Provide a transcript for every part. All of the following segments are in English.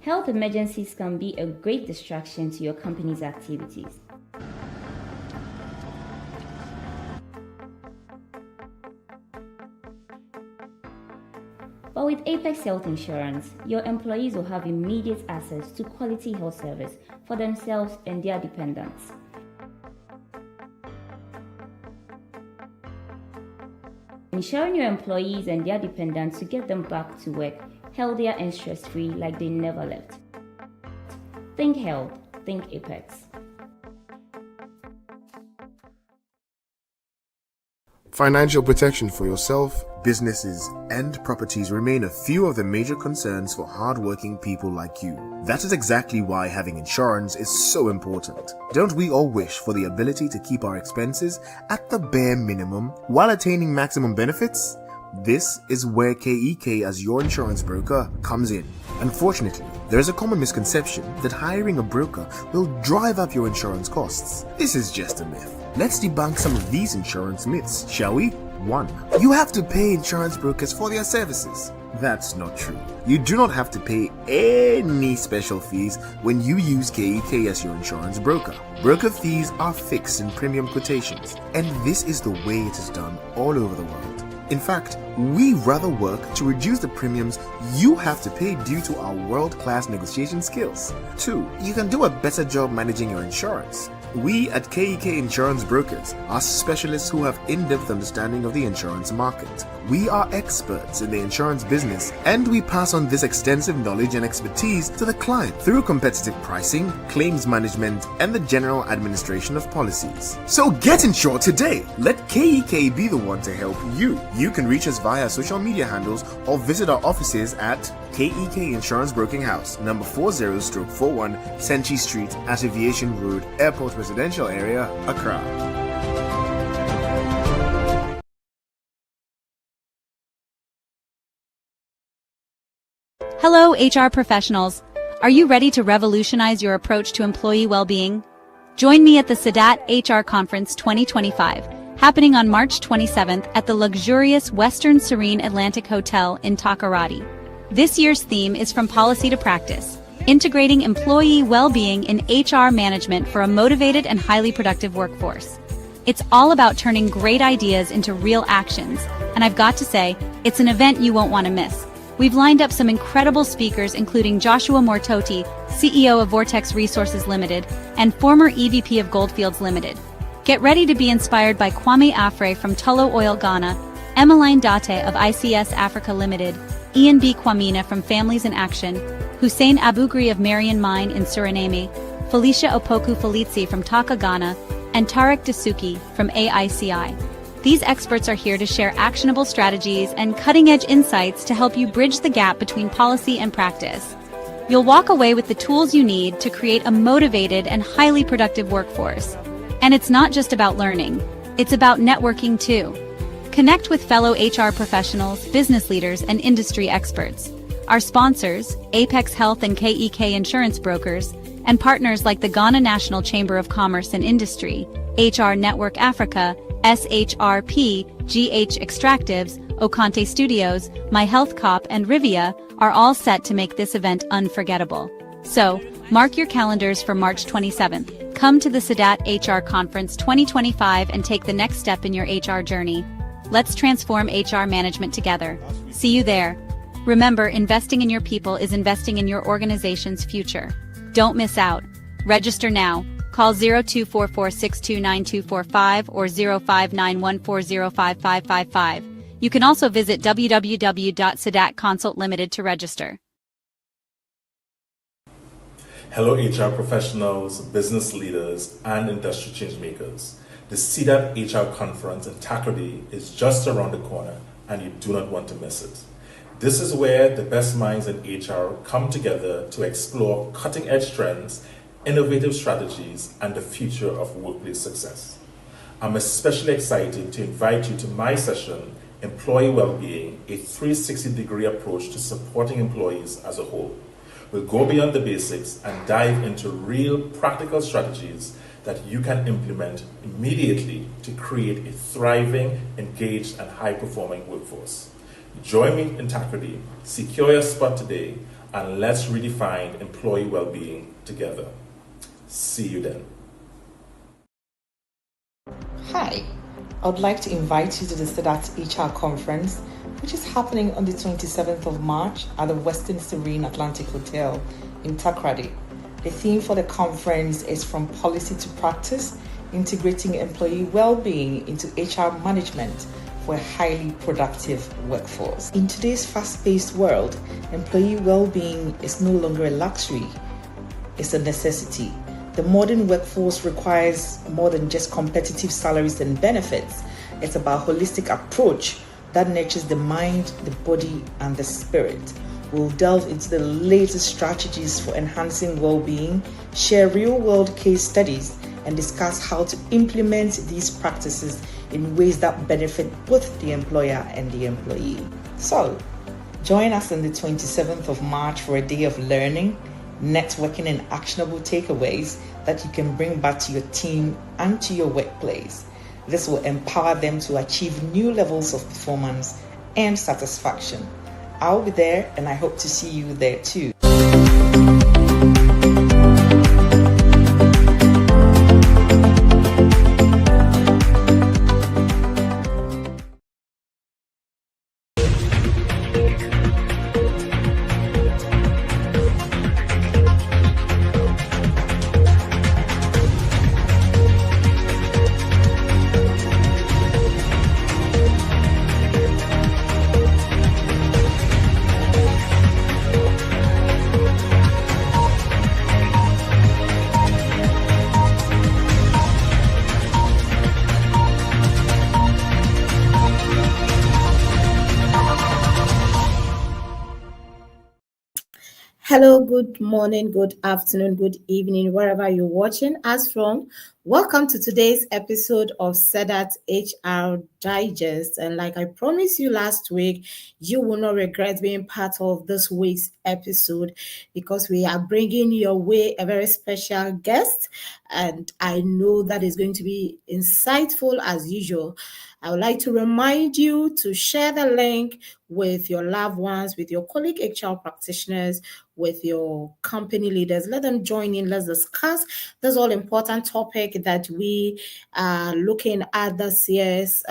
Health emergencies can be a great distraction to your company's activities. But with Apex Health Insurance, your employees will have immediate access to quality health service for themselves and their dependents. Ensuring your employees and their dependents to get them back to work healthier and stress-free like they never left. Think health, think Apex. Financial protection for yourself, businesses, and properties remain a few of the major concerns for hardworking people like you. That is exactly why having insurance is so important. Don't we all wish for the ability to keep our expenses at the bare minimum while attaining maximum benefits? This is where KEK as your insurance broker comes in. Unfortunately, there is a common misconception that hiring a broker will drive up your insurance costs. This is just a myth. Let's debunk some of these insurance myths, shall we? 1. You have to pay insurance brokers for their services. That's not true. You do not have to pay any special fees when you use KEK as your insurance broker. Broker fees are fixed in premium quotations, and this is the way it is done all over the world. In fact, we rather work to reduce the premiums you have to pay due to our world-class negotiation skills. 2. You can do a better job managing your insurance. We at KEK Insurance Brokers are specialists who have in-depth understanding of the insurance market. We are experts in the insurance business, and we pass on this extensive knowledge and expertise to the client through competitive pricing, claims management, and the general administration of policies. So get insured today. Let KEK be the one to help you. You can reach us via social media handles or visit our offices at KEK Insurance Broking House, number 40/41 Senchi Street at Aviation Road, Airport Residential Area, Accra. Hello, HR professionals. Are you ready to revolutionize your approach to employee well-being? Join me at the SEDAT HR Conference 2025, happening on March 27th at the luxurious Western Serene Atlantic Hotel in Takoradi. This year's theme is From Policy to Practice, integrating employee well-being in HR management for a motivated and highly productive workforce. It's all about turning great ideas into real actions, and I've got to say, it's an event you won't want to miss. We've lined up some incredible speakers including Joshua Mortoti, CEO of Vortex Resources Limited, and former EVP of Goldfields Limited. Get ready to be inspired by Kwame Afre from Tullow Oil Ghana, Emmeline Date of ICS Africa Limited, Ian B. Kwamina from Families in Action, Hussein Abugri of Marian Mine in Suriname, Felicia Opoku Felici from Taka Ghana, and Tarek Dasuki from AICI. These experts are here to share actionable strategies and cutting-edge insights to help you bridge the gap between policy and practice. You'll walk away with the tools you need to create a motivated and highly productive workforce. And it's not just about learning, it's about networking too. Connect with fellow HR professionals, business leaders, and industry experts. Our sponsors, Apex Health and KEK Insurance Brokers, and partners like the Ghana National Chamber of Commerce and Industry, HR Network Africa, SHRP, GH Extractives, Okante Studios, My Health Cop, and Rivia are all set to make this event unforgettable. So, mark your calendars for March 27th. Come to the SEDAT HR Conference 2025 and take the next step in your HR journey. Let's transform HR management together. See you there. Remember, investing in your people is investing in your organization's future. Don't miss out. Register now. Call 0244629245 or 0591405555. You can also visit www.SEDAT Consult Limited to register. Hello HR professionals, business leaders, and industry change makers. The SEDAT HR conference in Takoradi is just around the corner and you do not want to miss it. This is where the best minds in HR come together to explore cutting-edge trends, innovative strategies, and the future of workplace success. I'm especially excited to invite you to my session, Employee Wellbeing, a 360-degree approach to supporting employees as a whole. We'll go beyond the basics and dive into real practical strategies that you can implement immediately to create a thriving, engaged, and high-performing workforce. Join me in Takoradi, secure your spot today, and let's redefine employee well-being together. See you then. Hi, I would like to invite you to the SEDAT HR conference, which is happening on the 27th of March at the Western Serene Atlantic Hotel in Takoradi. The theme for the conference is From Policy to Practice, Integrating Employee Well-being into HR Management for a highly productive workforce. In today's fast-paced world, employee well-being is no longer a luxury, it's a necessity. The modern workforce requires more than just competitive salaries and benefits. It's about a holistic approach that nurtures the mind, the body, and the spirit. We'll delve into the latest strategies for enhancing well-being, share real-world case studies, and discuss how to implement these practices in ways that benefit both the employer and the employee. So, join us on the 27th of March for a day of learning, networking, and actionable takeaways that you can bring back to your team and to your workplace. This will empower them to achieve new levels of performance and satisfaction. I'll be there, and I hope to see you there too. Hello, good morning, good afternoon, good evening, wherever you're watching us from. Welcome to today's episode of SEDAT HR Digest. And like I promised you last week, you will not regret being part of this week's episode because we are bringing your way a very special guest. And I know that is going to be insightful as usual. I would like to remind you to share the link with your loved ones, with your colleague HR practitioners, with your company leaders. Let them join in. Let's discuss this all important topic that we are looking at this year's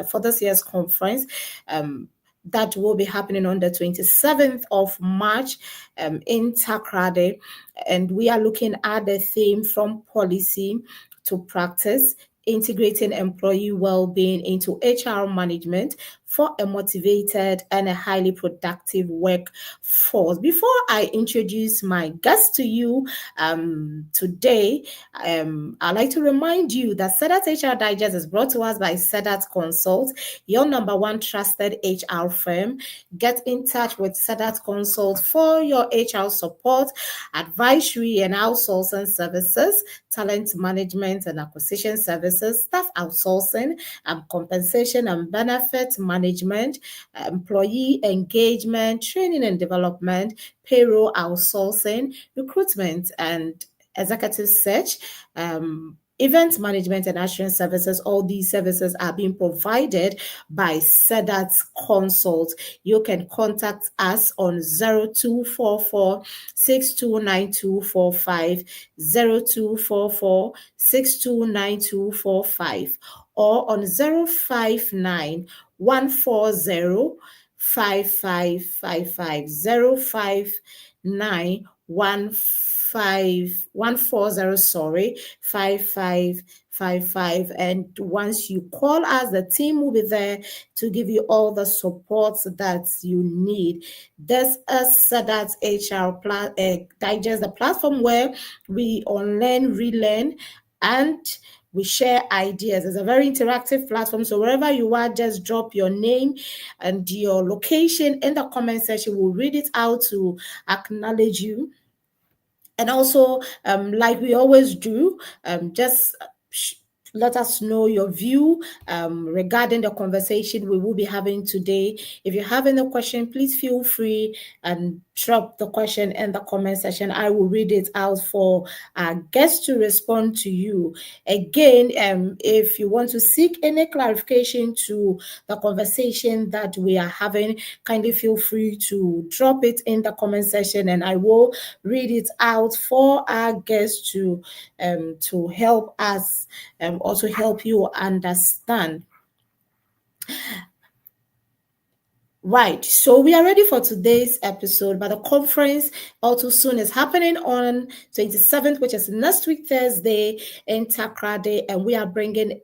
for this year's conference. That will be happening on the 27th of March in Takoradi. And we are looking at the theme From Policy to Practice, Integrating Employee Well-being into HR Management for a motivated and a highly productive workforce. Before I introduce my guest to you today, I'd like to remind you that SEDAT HR Digest is brought to us by SEDAT Consult, your number one trusted HR firm. Get in touch with SEDAT Consult for your HR support, advisory and outsourcing services, talent management and acquisition services, staff outsourcing, compensation and benefit management, employee engagement, training and development, payroll outsourcing, recruitment and executive search, event management and assurance services. All these services are being provided by SEDAT Consult. You can contact us on 0244 629245, 0244 629245, or on 059 140 5555, 059 140, 5555. And once you call us, the team will be there to give you all the support that you need. This is SEDAT HR Digest, the platform where we unlearn, relearn, and we share ideas. It's a very interactive platform. So wherever you are, just drop your name and your location in the comment section. We'll read it out to acknowledge you. And also, like we always do, just let us know your view regarding the conversation we will be having today. If you have any question, please feel free and drop the question in the comment section. I will read it out for our guests to respond to you. Again, if you want to seek any clarification to the conversation that we are having, kindly feel free to drop it in the comment section, and I will read it out for our guests to help us or to help you understand. Right, so we are ready for today's episode, but the conference also soon is happening on 27th, which is next week Thursday in Takoradi, and we are bringing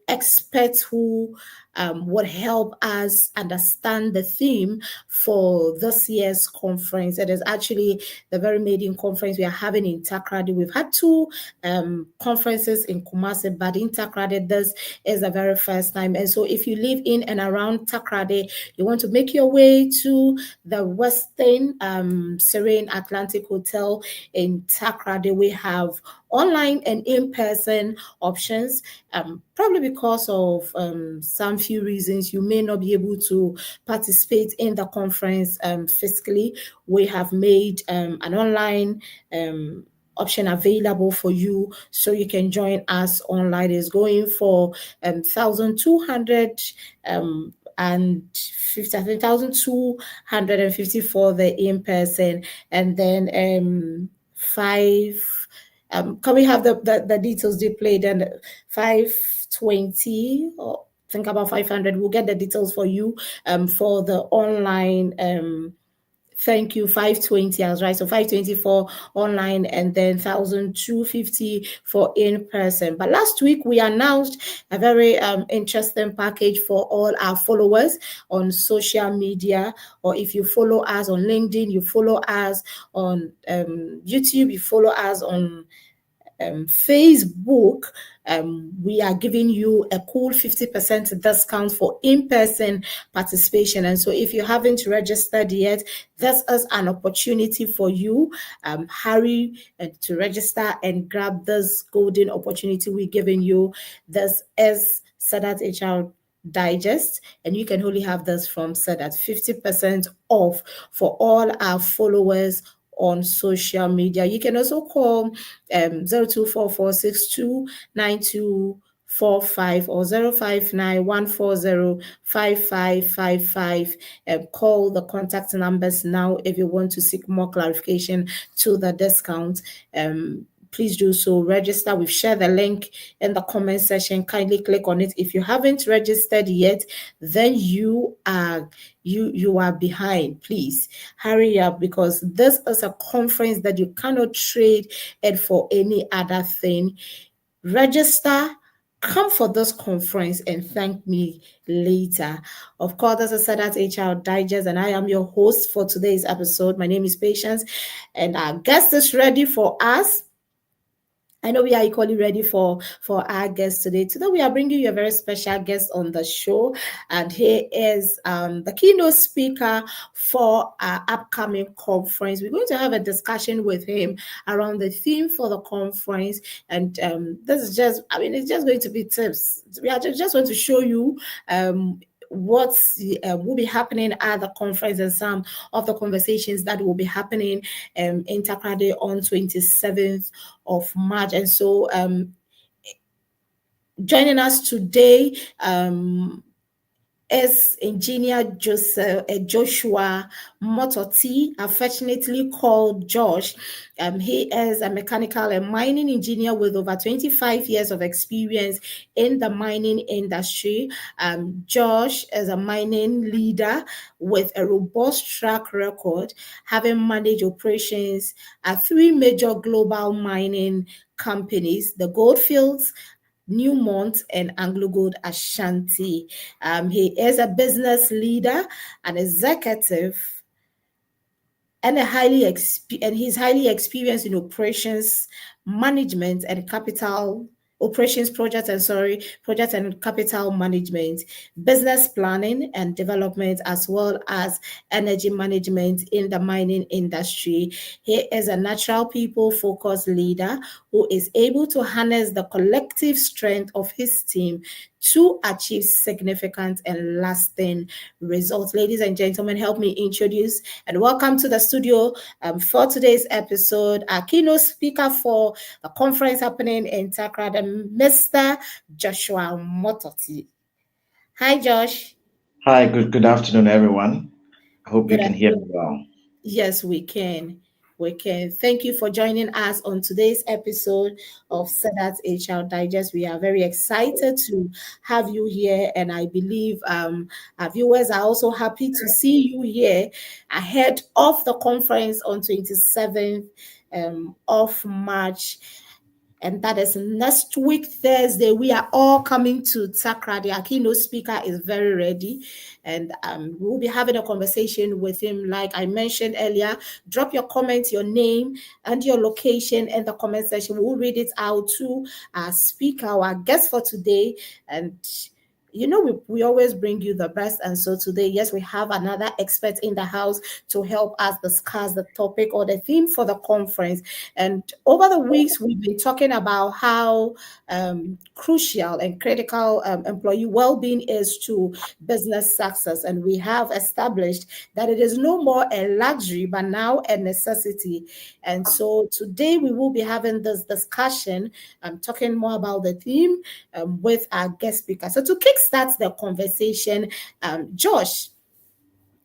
experts who would help us understand the theme for this year's conference. It is actually the very maiden conference we are having in Takoradi. We've had two conferences in Kumasi, but in Takoradi, this is the very first time. And so if you live in and around Takoradi, you want to make your way to the Western Serene Atlantic Hotel in Takoradi, we have online and in-person options. Probably because of some few reasons, you may not be able to participate in the conference physically. We have made an online option available for you, so you can join us online. It's going for 1,200 and 1,250 for the in-person, and then can we have the details displayed? And 520 or think about 500. We'll get the details for you for the online. Thank you. 520, I was right. So 520 for online, and then 1,250 for in person. But last week we announced a very interesting package for all our followers on social media, or if you follow us on LinkedIn, you follow us on YouTube, you follow us on Facebook, we are giving you a cool 50% discount for in-person participation. And so if you haven't registered yet, this is an opportunity for you. Hurry to register and grab this golden opportunity we're giving you. This is SEDAT HR Digest, and you can only have this from SEDAT, 50% off for all our followers on social media. You can also call 0244629245 or 059-140-5555. Call the contact numbers now if you want to seek more clarification to the discount. Please do so. Register. We've shared the link in the comment section. Kindly click on it. If you haven't registered yet, then you are behind. Please hurry up, because this is a conference that you cannot trade it for any other thing. Register. Come for this conference and thank me later. Of course, as I said, that's HR Digest, and I am your host for today's episode. My name is Patience, and our guest is ready for us. I know we are equally ready for our guest today. Today we are bringing you a very special guest on the show, and he is the keynote speaker for our upcoming conference. We're going to have a discussion with him around the theme for the conference, and this is just, it's just going to be tips. We are just going to show you what will be happening at the conference and some of the conversations that will be happening in Takoradi on 27th of March. And so joining us today is Engineer Joshua Mototi, affectionately called Josh. He is a mechanical and mining engineer with over 25 years of experience in the mining industry. Josh is a mining leader with a robust track record, having managed operations at three major global mining companies: the Goldfields, Newmont, and Anglo Gold Ashanti. He is a business leader, an executive, and he's highly experienced in operations management and project and capital management, business planning and development, as well as energy management in the mining industry. He is a natural people focused leader who is able to harness the collective strength of his team to achieve significant and lasting results. Ladies and gentlemen, help me introduce and welcome to the studio for today's episode, our keynote speaker for the conference happening in Takoradi, Mr. Joshua Mototi. Hi, Josh. Hi, good afternoon, everyone. I hope you Good can hear me afternoon. well. Yes, we can. We can. Thank you for joining us on today's episode of SEDAT HR Digest. We are very excited to have you here, and I believe our viewers are also happy to see you here ahead of the conference on 27th of March. And that is next week, Thursday. We are all coming to Takoradi. Our keynote speaker is very ready. And we'll be having a conversation with him. Like I mentioned earlier, drop your comment, your name, and your location in the comment section. We'll read it out to our speaker, our guest for today. And you know, we always bring you the best. And so today, yes, we have another expert in the house to help us discuss the topic or the theme for the conference. And over the weeks, we've been talking about how crucial and critical employee well-being is to business success. And we have established that it is no more a luxury, but now a necessity. And so today we will be having this discussion, talking more about the theme with our guest speaker. So to kickstart the conversation, Josh,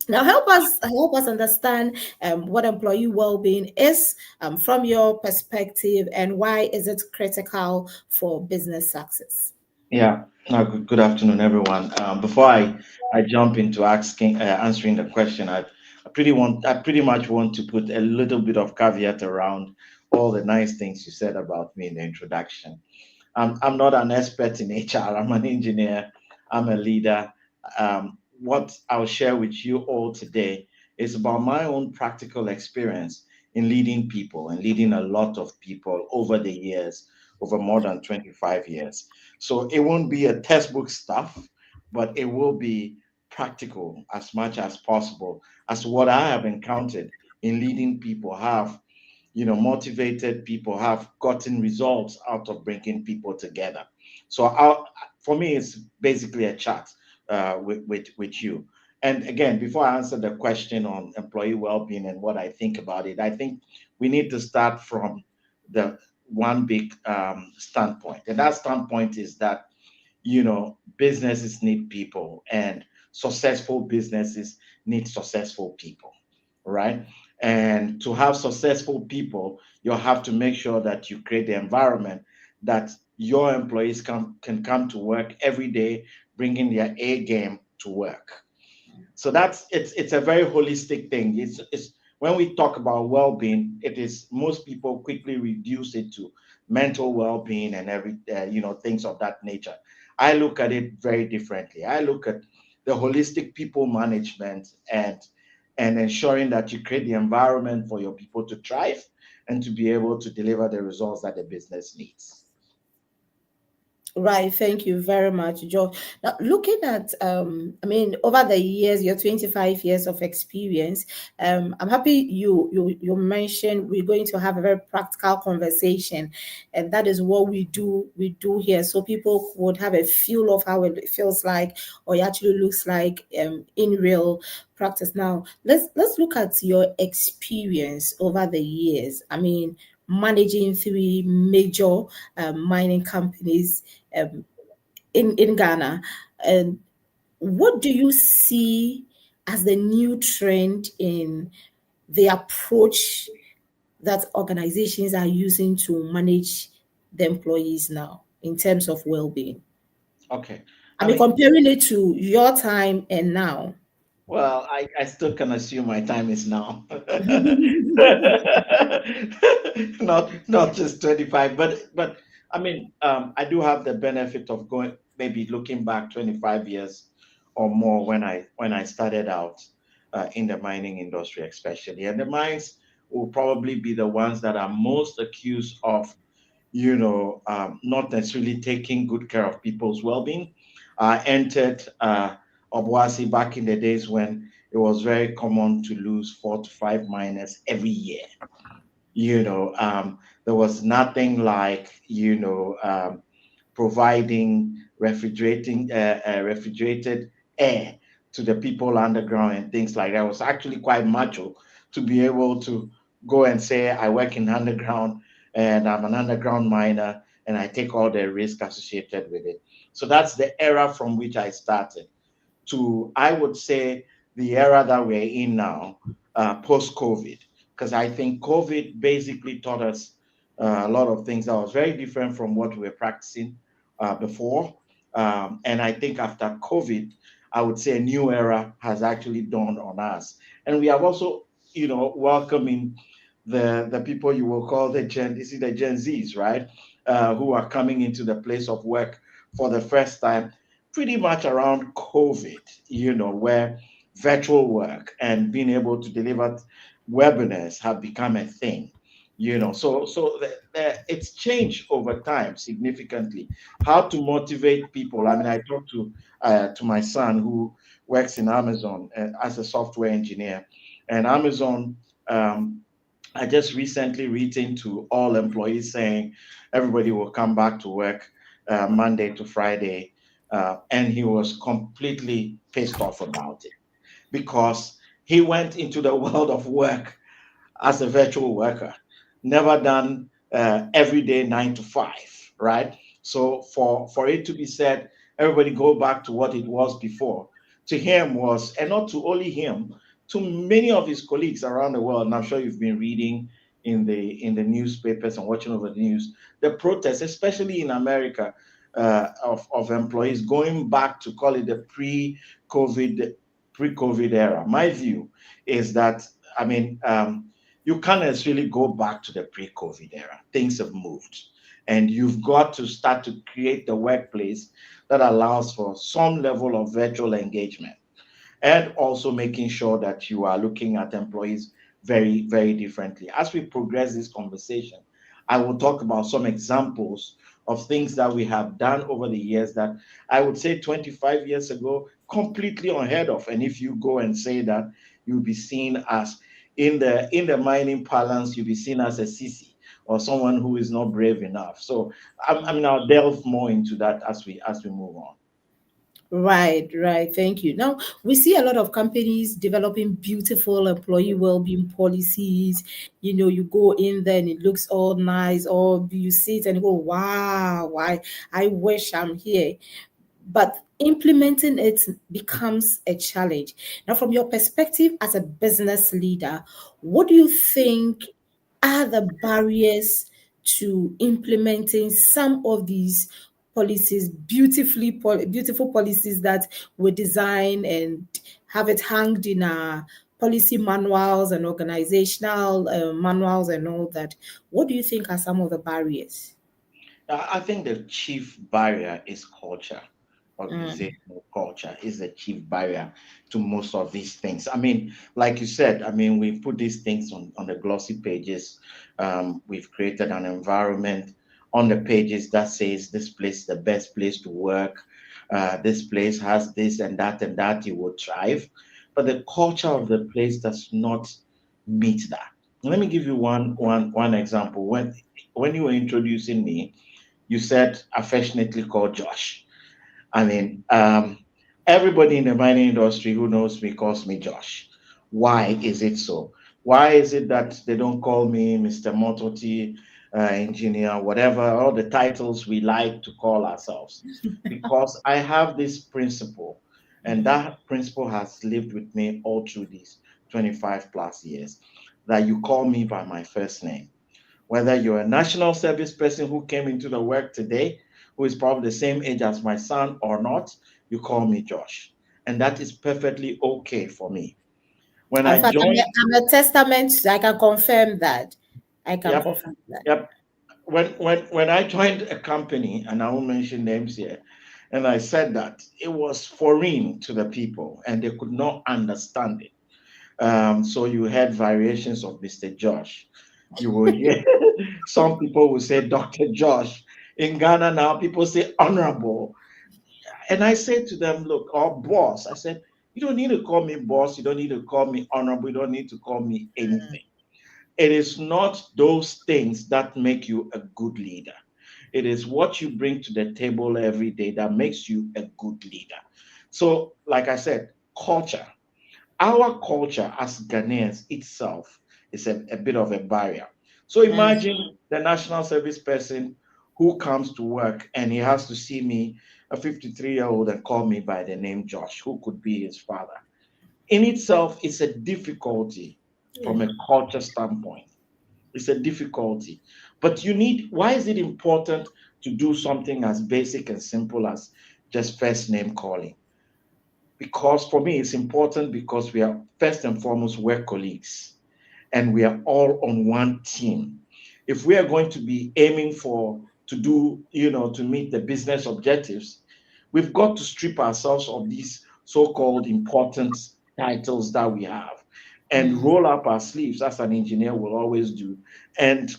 now help us understand what employee well-being is from your perspective, and why is it critical for business success? Yeah, good afternoon, everyone. Before I jump into answering the question, I pretty much want to put a little bit of caveat around all the nice things you said about me in the introduction. I'm not an expert in HR. I'm an engineer. I'm a leader. What I'll share with you all today is about my own practical experience in leading people and leading a lot of people over the years, over more than 25 years. So it won't be a textbook stuff, but it will be practical as much as possible as what I have encountered in leading people, have motivated people, have gotten results out of bringing people together. So for me, it's basically a chat with you. And again, before I answer the question on employee well-being and what I think about it, I think we need to start from the one big standpoint. And that standpoint is that, businesses need people, and successful businesses need successful people, right? And to have successful people, you have to make sure that you create the environment that your employees can come to work every day, bringing their A game to work. So it's a very holistic thing. It's when we talk about well-being, it is most people quickly reduce it to mental well-being and things of that nature. I look at it very differently. I look at the holistic people management and ensuring that you create the environment for your people to thrive and to be able to deliver the results that the business needs. Right, thank you very much, Joe. Now, looking at, over the years, your 25 years of experience, I'm happy you mentioned we're going to have a very practical conversation, and that is what we do here, so people would have a feel of how it feels like, or it actually looks like in real practice. Now, let's look at your experience over the years. Managing three major mining companies in Ghana. And what do you see as the new trend in the approach that organizations are using to manage the employees now in terms of well-being? Okay. Comparing it to your time and now. Well, I still can assume my time is now. Not just 25, but I do have the benefit of going, maybe looking back 25 years or more when I started out in the mining industry, especially. And the mines will probably be the ones that are most accused of not necessarily taking good care of people's well-being. I entered Obuasi back in the days when it was very common to lose 4 to 5 miners every year. There was nothing like, providing refrigerated air to the people underground and things like that. It was actually quite macho to be able to go and say, I work in underground and I'm an underground miner and I take all the risk associated with it. So that's the era from which I started to, I would say, the era that we're in now, post-COVID, because I think COVID basically taught us a lot of things that was very different from what we were practicing before. And I think after COVID, I would say a new era has actually dawned on us. And we have also, welcoming the people you will call the Gen Zs, right? Who are coming into the place of work for the first time, pretty much around COVID, where virtual work and being able to deliver webinars have become a thing. It's changed over time significantly. How to motivate people? I mean, I talked to my son who works in Amazon as a software engineer, and Amazon. I just recently written to all employees saying everybody will come back to work Monday to Friday, and he was completely pissed off about it because he went into the world of work as a virtual worker, never done every day 9 to 5, right? So for it to be said, everybody go back to what it was before, to him was, and not to only him, to many of his colleagues around the world, and I'm sure you've been reading in the newspapers and watching over the news, the protests, especially in America, of employees going back to call it the pre-COVID era. My view is that, I mean, you can't necessarily go back to the pre-COVID era. Things have moved. And you've got to start to create the workplace that allows for some level of virtual engagement and also making sure that you are looking at employees very, very differently. As we progress this conversation, I will talk about some examples of things that we have done over the years that I would say 25 years ago, completely unheard of. And if you go and say that, you'll be seen as, in the mining parlance, you'll be seen as a sissy or someone who is not brave enough. So I'll delve more into that as we move on. Right, right. Thank you. Now, we see a lot of companies developing beautiful employee well-being policies. You go in there and it looks all nice, or you see it and you go, wow, I wish I'm here. But implementing it becomes a challenge. Now, from your perspective as a business leader, what do you think are the barriers to implementing some of these policies, beautiful policies that we design and have it hanged in our policy manuals and organizational manuals and all that? What do you think are some of the barriers? I think the chief barrier is culture. Organizational culture is the chief barrier to most of these things. I mean, like you said, we put these things on the glossy pages. We've created an environment on the pages that says this place is the best place to work. This place has this and that, you will thrive. But the culture of the place does not meet that. Let me give you one example. When you were introducing me, you said affectionately called Josh. I mean, everybody in the mining industry who knows me calls me Josh. Why is it so? Why is it that they don't call me Mr. Mototi, engineer, whatever, all the titles we like to call ourselves? Because I have this principle, and that principle has lived with me all through these 25 plus years, that you call me by my first name. Whether you're a national service person who came into the work today, who is probably the same age as my son or not, you call me Josh. And that is perfectly okay for me. When In I fact, joined, I'm a testament. I can confirm that. I can yep, confirm that. yep. When I joined a company, and I won't mention names here, and I said that it was foreign to the people and they could not understand it. So you had variations of Mr. Josh. You will hear some people will say Dr. Josh. In Ghana now, people say honorable. And I said to them, look, or boss, I said, you don't need to call me boss. You don't need to call me honorable. You don't need to call me anything. It is not those things that make you a good leader. It is what you bring to the table every day that makes you a good leader. So, like I said, culture. Our culture as Ghanaians itself is a bit of a barrier. So Mm. imagine the national service person who comes to work and he has to see me, a 53-year-old, and call me by the name Josh, who could be his father. In itself, it's a difficulty from Yeah. a culture standpoint. It's a difficulty. But why is it important to do something as basic and simple as just first name calling? Because for me, it's important because we are first and foremost work colleagues and we are all on one team. If we are going to be aiming to do, to meet the business objectives, we've got to strip ourselves of these so-called important titles that we have and Mm. roll up our sleeves, as an engineer will always do, and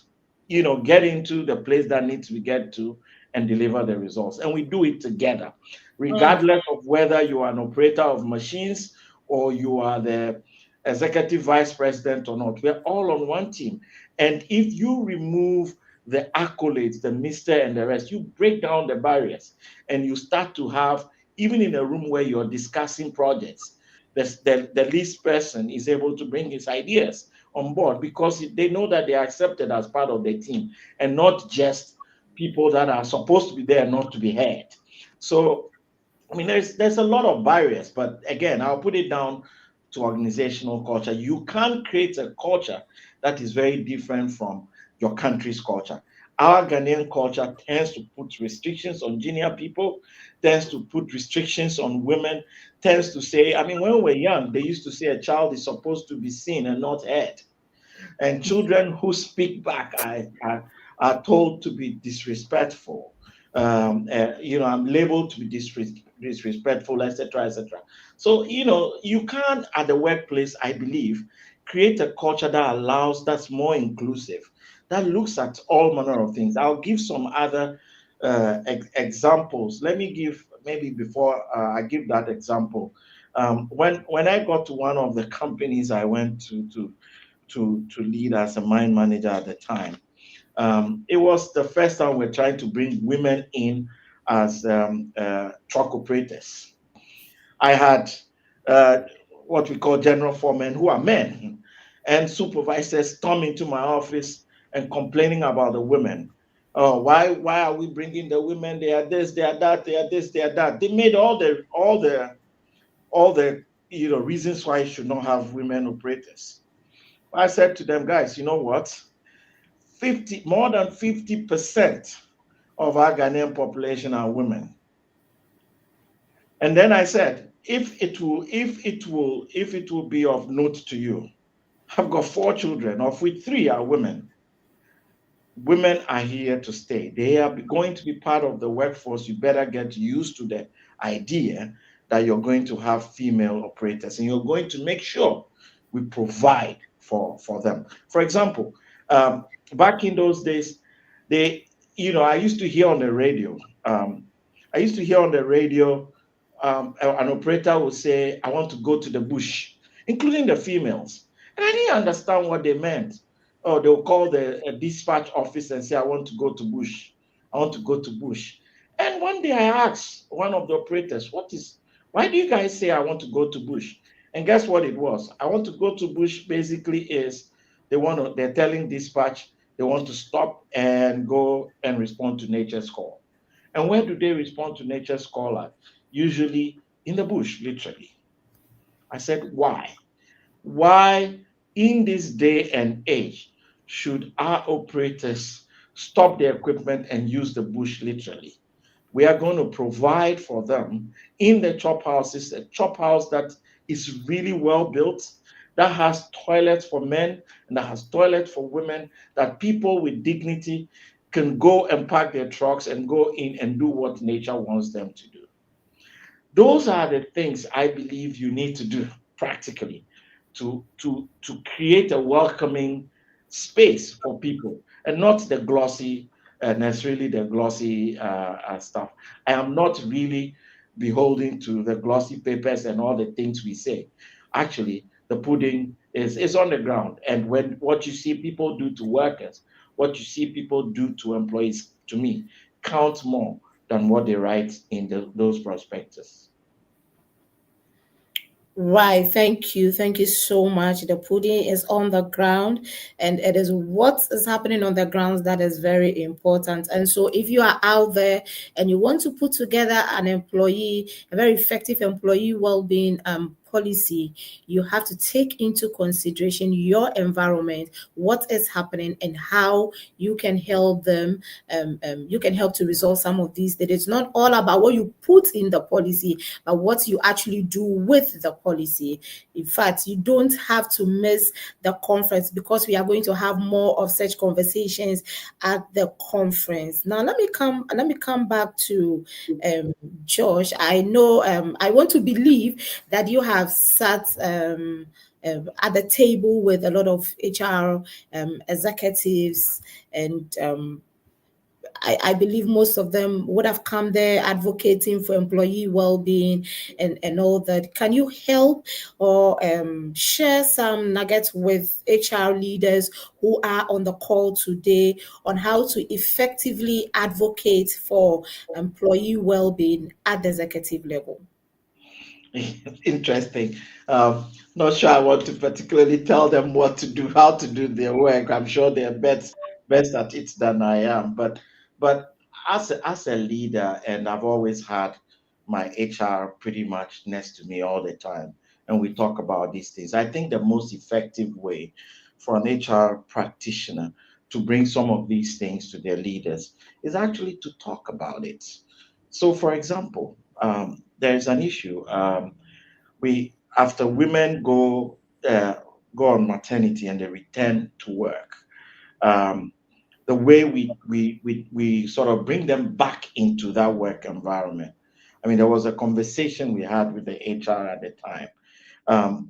get into the place that needs to be get to and deliver the results. And we do it together, Mm. regardless of whether you are an operator of machines or you are the executive vice president or not. We're all on one team. And if you remove the accolades, the mister and the rest, you break down the barriers and you start to have, even in a room where you're discussing projects, the least person is able to bring his ideas on board because they know that they are accepted as part of the team and not just people that are supposed to be there not to be heard. So I mean, there's a lot of barriers, but again, I'll put it down to organizational culture. You can't create a culture that is very different from your country's culture. Our Ghanaian culture tends to put restrictions on junior people, tends to put restrictions on women, tends to say, I mean, when we were young, they used to say a child is supposed to be seen and not heard. And children who speak back are told to be disrespectful. I'm labeled to be disrespectful, etc., etc. So, you can, at the workplace, I believe, create a culture that's more inclusive, that looks at all manner of things. I'll give some other examples. Let me give, maybe before I give that example. When I got to one of the companies I went to lead as a mine manager at the time. It was the first time we're trying to bring women in as truck operators. I had uh, what we call general foremen who are men, and supervisors come into my office and complaining about the women. Oh, why are we bringing the women? They are this, they are that, they are this, they are that. They made all the reasons why you should not have women operators. I said to them, guys, you know what? More than 50% of our Ghanaian population are women. And then I said, if it will be of note to you, I've got 4 children, of which 3 are women. Women are here to stay. They are going to be part of the workforce. You better get used to the idea that you're going to have female operators and you're going to make sure we provide for them. For example, back in those days, they, I used to hear on the radio, I used to hear on the radio, an operator would say, I want to go to the bush, including the females. And I didn't understand what they meant. Oh, they'll call the dispatch office and say, I want to go to bush. I want to go to bush. And one day I asked one of the operators, why do you guys say I want to go to bush? And guess what it was? I want to go to bush basically is they're telling dispatch they want to stop and go and respond to nature's call. And where do they respond to nature's call at? Usually in the bush, literally. I said, why? Why, in this day and age, should our operators stop their equipment and use the bush literally? We are going to provide for them in the chop houses, a chop house that is really well built, that has toilets for men and that has toilets for women, that people with dignity can go and park their trucks and go in and do what nature wants them to do. Those are the things I believe you need to do practically to create a welcoming space for people and not the glossy necessarily the glossy stuff. I am not really beholden to the glossy papers and all the things we say. Actually, the pudding is on the ground, and when what you see people do to workers, what you see people do to employees to me, count more than what they write in those prospectus. Right. Thank you. Thank you so much. The pudding is on the ground, and it is what is happening on the ground that is very important. And so, if you are out there and you want to put together a very effective employee well-being policy, you have to take into consideration your environment, what is happening, and how you can help them. You can help to resolve some of these. That it's not all about what you put in the policy, but what you actually do with the policy. In fact, you don't have to miss the conference, because we are going to have more of such conversations at the conference. Now, let me come back to Josh. I know I want to believe that you have sat at the table with a lot of HR executives, and I believe most of them would have come there advocating for employee well-being and all that. Can you help or share some nuggets with HR leaders who are on the call today on how to effectively advocate for employee well-being at the executive level? Interesting. Not sure I want to particularly tell them what to do, how to do their work. I'm sure they're best at it than I am. But as a leader, and I've always had my HR pretty much next to me all the time, and we talk about these things. I think the most effective way for an HR practitioner to bring some of these things to their leaders is actually to talk about it. So, for example, there is an issue. We After women go on maternity and they return to work, um, the way we sort of bring them back into that work environment. I mean, there was a conversation we had with the HR at the time.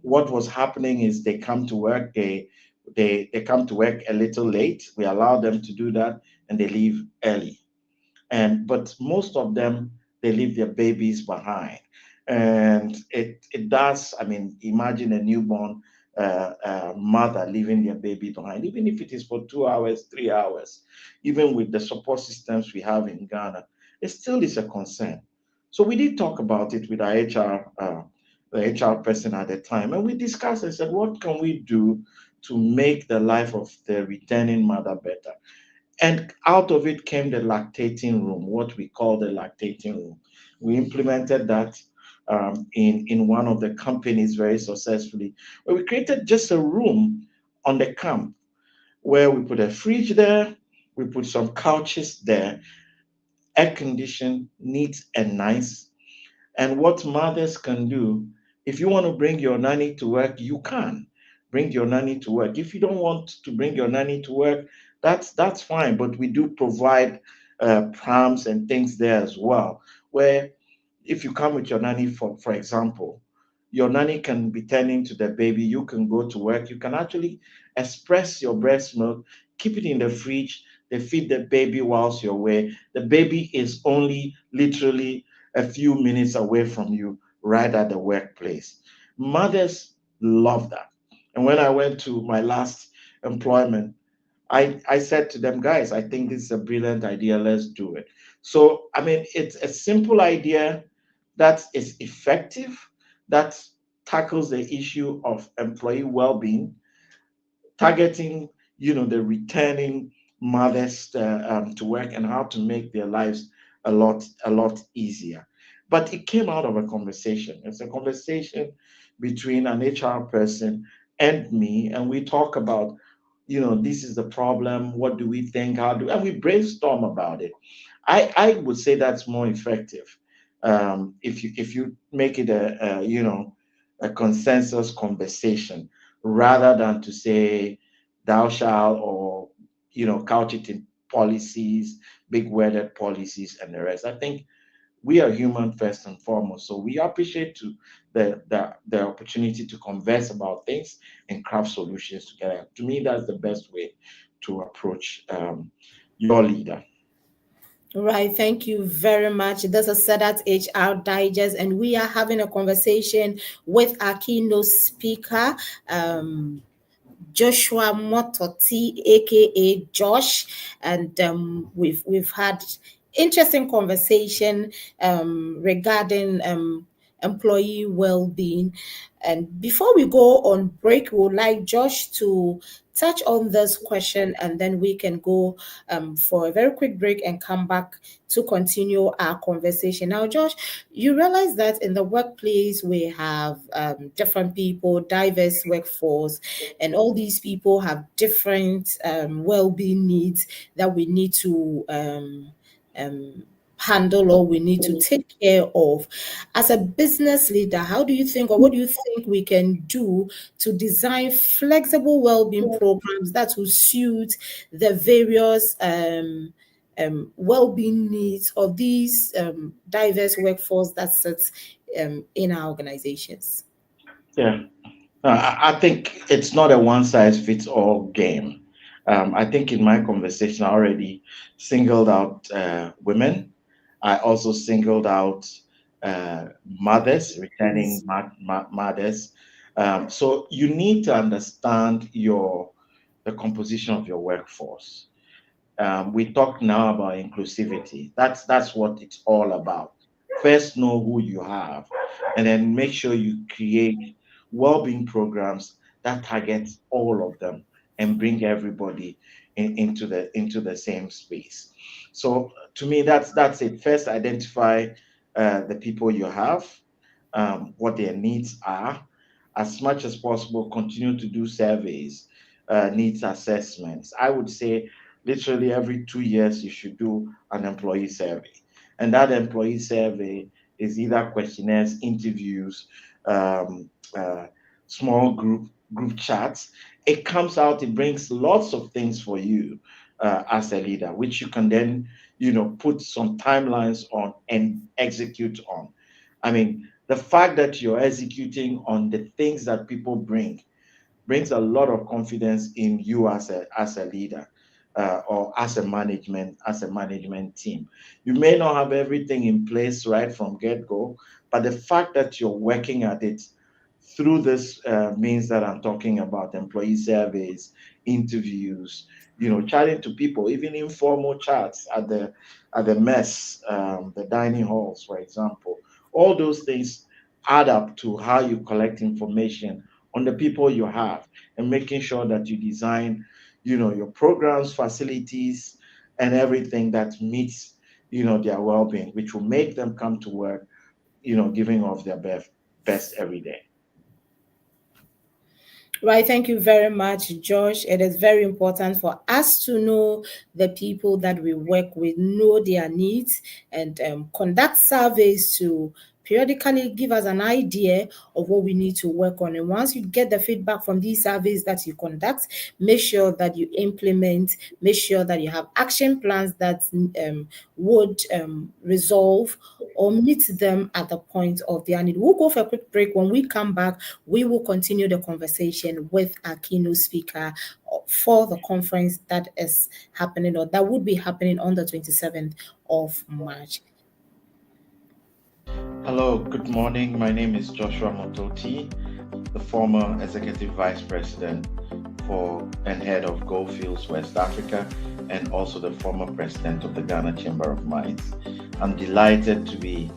What was happening is they come to work, they come to work a little late. We allow them to do that, and they leave early. But most of them, they leave their babies behind, and it does. I mean, imagine a newborn mother leaving their baby behind, even if it is for 2 hours, 3 hours. Even with the support systems we have in Ghana, it still is a concern. So we did talk about it with our the HR person at the time, and we discussed and said, what can we do to make the life of the returning mother better? And out of it came the lactating room, what we call the lactating room. We implemented that in one of the companies very successfully, where we created just a room on the camp where we put a fridge there, we put some couches there, air conditioned, neat and nice. And what mothers can do, if you want to bring your nanny to work, you can bring your nanny to work. If you don't want to bring your nanny to work, that's fine. But we do provide prams and things there as well, where if you come with your nanny, for example, your nanny can be tending to the baby. You can go to work. You can actually express your breast milk, keep it in the fridge. They feed the baby whilst you're away. The baby is only literally a few minutes away from you, right at the workplace. Mothers love that. And when I went to my last employment, I said to them, guys, I think this is a brilliant idea. Let's do it. So, I mean, it's a simple idea that is effective, that tackles the issue of employee well-being, targeting, the returning mothers to work and how to make their lives a lot easier. But it came out of a conversation. It's a conversation between an HR person and me, and we talk about, this is the problem. What do we think? And we brainstorm about it. I would say that's more effective if you make it a consensus conversation rather than to say thou shalt, or couch it in policies, big worded policies and the rest. I think we are human first and foremost, so we appreciate the opportunity to converse about things and craft solutions together. To me, that's the best way to approach your leader. Right, thank you very much. This is SEDAT HR Digest, and we are having a conversation with our keynote speaker, Joshua Mototi, aka Josh, and we've had interesting conversation regarding employee well-being. And before we go on break, we would like Josh to touch on this question, and then we can go for a very quick break and come back to continue our conversation. Now, Josh, you realize that in the workplace we have different people, diverse workforce, and all these people have different well-being needs that we need to handle, or we need to take care of. As a business leader, how do you think, or what do you think we can do to design flexible well-being programs that will suit the various well-being needs of these diverse workforce that sits in our organizations? Yeah. I think it's not a one size fits all game. I think in my conversation, I already singled out women. I also singled out mothers, returning mothers. So you need to understand the composition of your workforce. We talk now about inclusivity. That's what it's all about. First, know who you have, and then make sure you create well-being programs that target all of them and bring everybody into the same space. So to me, that's it. First, identify the people you have, what their needs are. As much as possible, continue to do surveys, needs assessments. I would say literally every 2 years you should do an employee survey, and that employee survey is either questionnaires, interviews, uh, small group chats. It comes out, it brings lots of things for you as a leader, which you can then put some timelines on and execute on. I mean, the fact that you're executing on the things that people brings a lot of confidence in you as a leader, or as a management team. You may not have everything in place right from get-go, but the fact that you're working at it through this means that I'm talking about: employee surveys, interviews, chatting to people, even informal chats at the mess, the dining halls, for example. All those things add up to how you collect information on the people you have, and making sure that you design, your programs, facilities, and everything that meets, their well-being, which will make them come to work, giving off their best every day. Right, thank you very much, Josh. It is very important for us to know the people that we work with, know their needs, and conduct surveys to periodically give us an idea of what we need to work on. And once you get the feedback from these surveys that you conduct, make sure that you implement, make sure that you have action plans that would resolve or meet them at the point of their need. We'll go for a quick break. When we come back, we will continue the conversation with our keynote speaker for the conference that is happening, or that would be happening on the 27th of March. Hello, good morning. My name is Joshua Mototi, the former Executive Vice President and Head of Goldfields West Africa, and also the former President of the Ghana Chamber of Mines. I'm delighted to be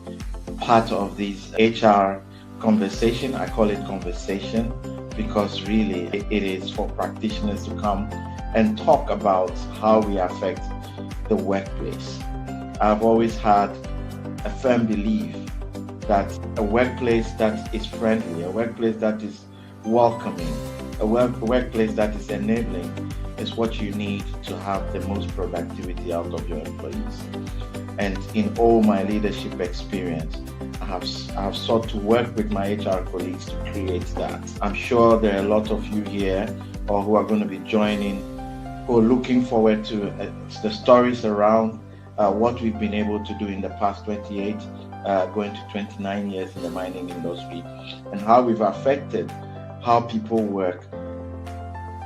part of this HR conversation. I call it conversation because really it is for practitioners to come and talk about how we affect the workplace. I've always had a firm belief that a workplace that is friendly, a workplace that is welcoming, a workplace that is enabling is what you need to have the most productivity out of your employees. And in all my leadership experience, I have sought to work with my HR colleagues to create that. I'm sure there are a lot of you here or who are going to be joining who are looking forward to the stories around what we've been able to do in the past 28, going to 29 years in the mining industry, and how we've affected how people work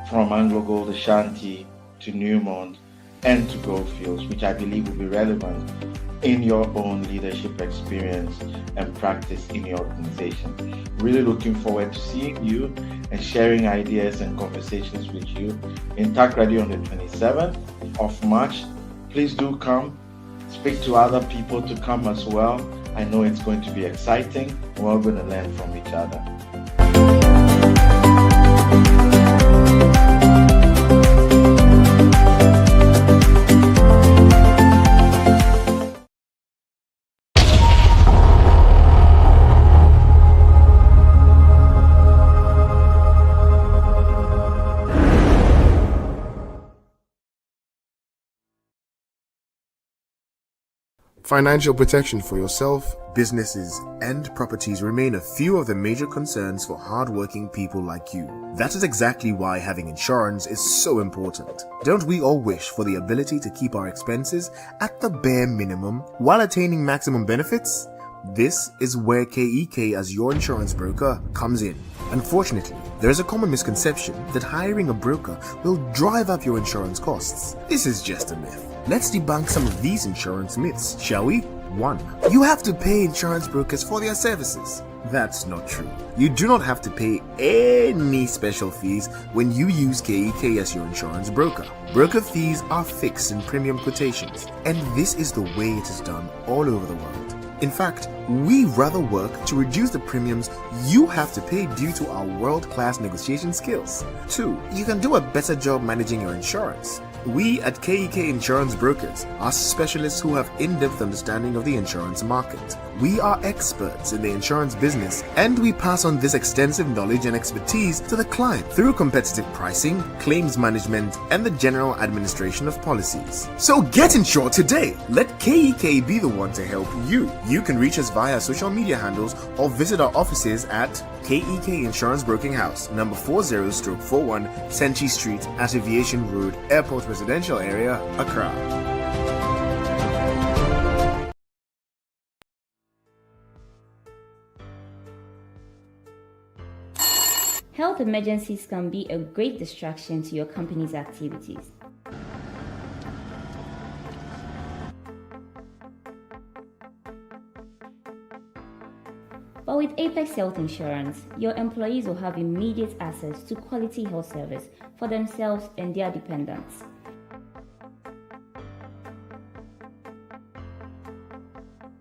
from Anglo Gold Ashanti to Newmont and to Goldfields, which I believe will be relevant in your own leadership experience and practice in your organization. Really looking forward to seeing you and sharing ideas and conversations with you in Takoradi on the 27th of March. Please do come. Speak to other people to come as well. I know it's going to be exciting. We're all going to learn from each other. Financial protection for yourself, businesses, and properties remain a few of the major concerns for hardworking people like you. That is exactly why having insurance is so important. Don't we all wish for the ability to keep our expenses at the bare minimum while attaining maximum benefits? This is where KEK as your insurance broker comes in. Unfortunately, there is a common misconception that hiring a broker will drive up your insurance costs. This is just a myth. Let's debunk some of these insurance myths, shall we? 1. You have to pay insurance brokers for their services. That's not true. You do not have to pay any special fees when you use KEK as your insurance broker. Broker fees are fixed in premium quotations, and this is the way it is done all over the world. In fact, we rather work to reduce the premiums you have to pay due to our world-class negotiation skills. 2. You can do a better job managing your insurance. We at KEK Insurance Brokers are specialists who have in-depth understanding of the insurance market. We are experts in the insurance business, and we pass on this extensive knowledge and expertise to the client through competitive pricing, claims management, and the general administration of policies. So get insured today. Let KEK be the one to help you. You can reach us via social media handles or visit our offices at KEK Insurance Broking House, number 40/41 Senchi Street at Aviation Road, Airport Residential Area, Accra. Health emergencies can be a great distraction to your company's activities. But with Apex Health Insurance, your employees will have immediate access to quality health service for themselves and their dependents.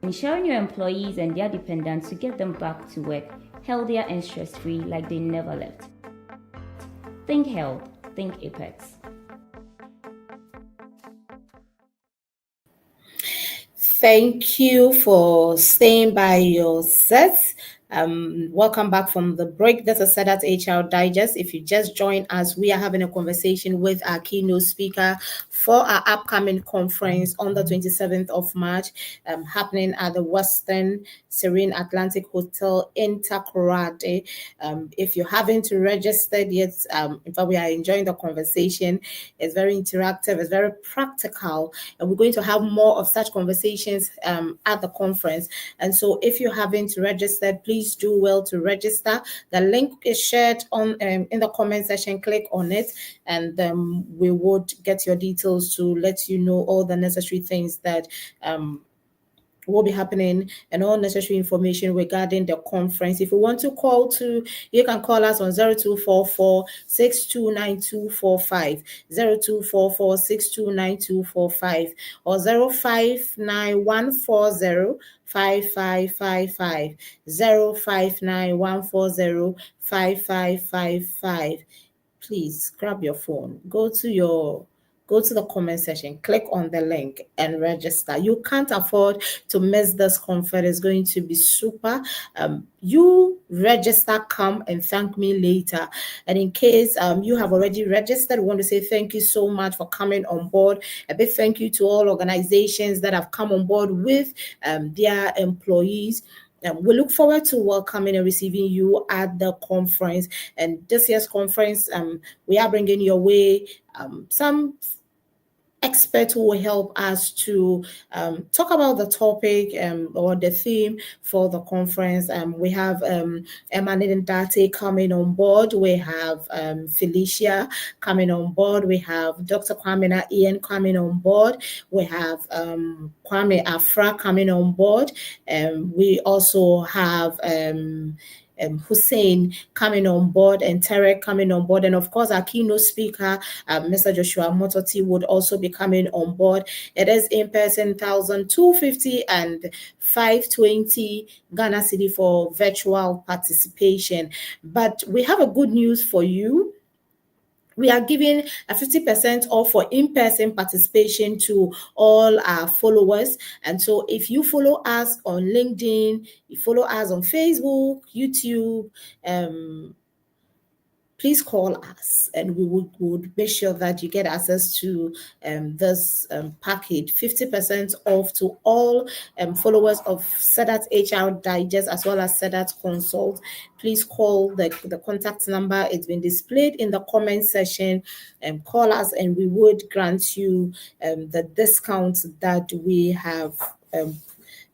Ensuring your employees and their dependents to get them back to work healthier and stress-free like they never left. Think health, think Apex. Thank you for staying by your sets. Welcome back from the break. This is SEDAT HR Digest. If you just joined us, we are having a conversation with our keynote speaker for our upcoming conference on the 27th of March, happening at the Western Serene Atlantic Hotel in Takoradi. If you haven't registered yet, in fact, we are enjoying the conversation. It's very interactive, it's very practical, and we're going to have more of such conversations at the conference. And so if you haven't registered, please do well to register. The link is shared on in the comment section. Click on it, and we would get your details to let you know all the necessary things that will be happening and all necessary information regarding the conference. If you want to call you can call us on 0244 629245, 0244 629245, or 059140 5555, 059140 5555. Please grab your phone, go to the comment section, click on the link and register. You can't afford to miss this conference. It's going to be super. You register, come and thank me later. And in case you have already registered, I want to say thank you so much for coming on board. A big thank you to all organizations that have come on board with their employees. We look forward to welcoming and receiving you at the conference. And this year's conference, we are bringing your way some expert who will help us to talk about the topic or the theme for the conference. We have Emmanuel Date coming on board. We have Felicia coming on board. We have Dr. Kwame Ian coming on board. We have Kwame Afra coming on board. We also have Hussein coming on board and Tarek coming on board. And of course, our keynote speaker, Mr. Joshua Mototi, would also be coming on board. It is in person, 1,250 and 520 Ghana City for virtual participation. But we have a good news for you. We are giving a 50% off for in-person participation to all our followers. And so if you follow us on LinkedIn, you follow us on Facebook, YouTube, please call us and we would make sure that you get access to this package, 50% off to all followers of SEDAT HR Digest as well as SEDAT Consult. Please call the contact number. It's been displayed in the comment section. Call us and we would grant you the discount that we have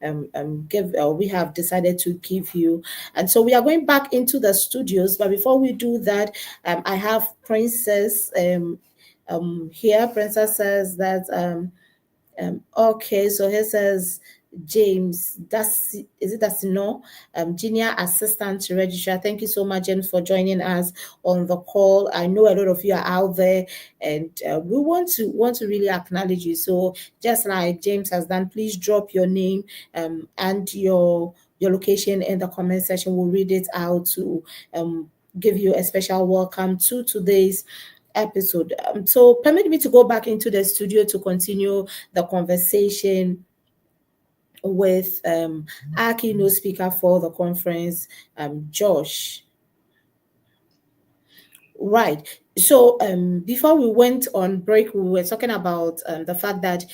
we have decided to give you. And so we are going back into the studios, but before we do that, I have Princess here. Princess says that okay, so here says James, that's no junior assistant registrar. Thank you so much, James, for joining us on the call. I know a lot of you are out there, and we want to really acknowledge you. So just like James has done, please drop your name and your location in the comment section. We'll read it out to give you a special welcome to today's episode. So permit me to go back into the studio to continue the conversation with our keynote speaker for the conference, Josh. Right. So before we went on break, we were talking about the fact that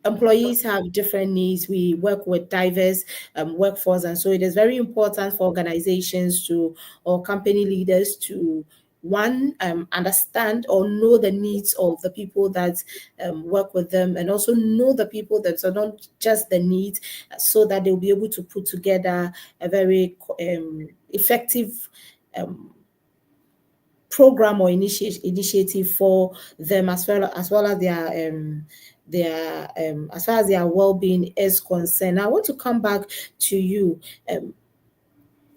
employees have different needs. We work with diverse workforce, and so it is very important for organizations or company leaders to understand or know the needs of the people that work with them, and also know the people that are not just the needs, so that they'll be able to put together a very effective program or initiative for them, as well as their as far as their well-being is concerned. I want to come back to you.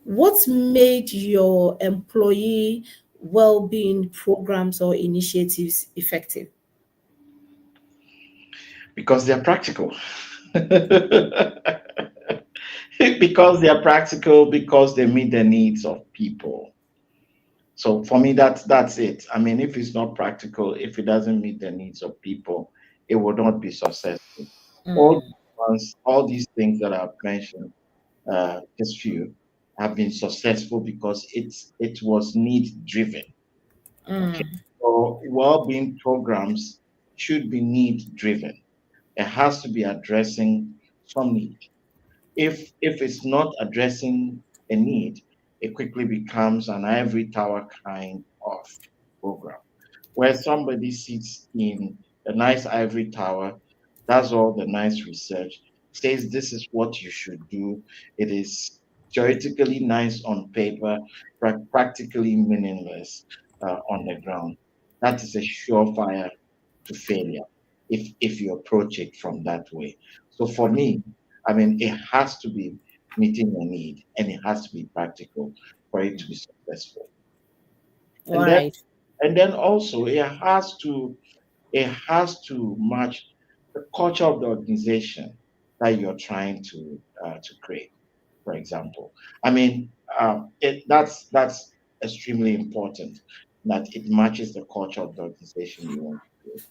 What made your employee well-being programs or initiatives effective? Because they're practical. Because they are practical, because they meet the needs of people. So for me, that's it. I mean, if it's not practical, if it doesn't meet the needs of people, it will not be successful. All these things that I've mentioned, just few, have been successful because it was need driven. Okay. So well-being programs should be need driven. It has to be addressing some need. If it's not addressing a need, it quickly becomes an ivory tower kind of program where somebody sits in a nice ivory tower, does all the nice research, says this is what you should do. It is theoretically nice on paper, practically meaningless on the ground. That is a surefire to failure if you approach it from that way. So for me, I mean, it has to be meeting a need and it has to be practical for it to be successful. And then also it has to match the culture of the organization that you're trying to create. For example, I mean, that's extremely important that it matches the culture of the organization you want to create.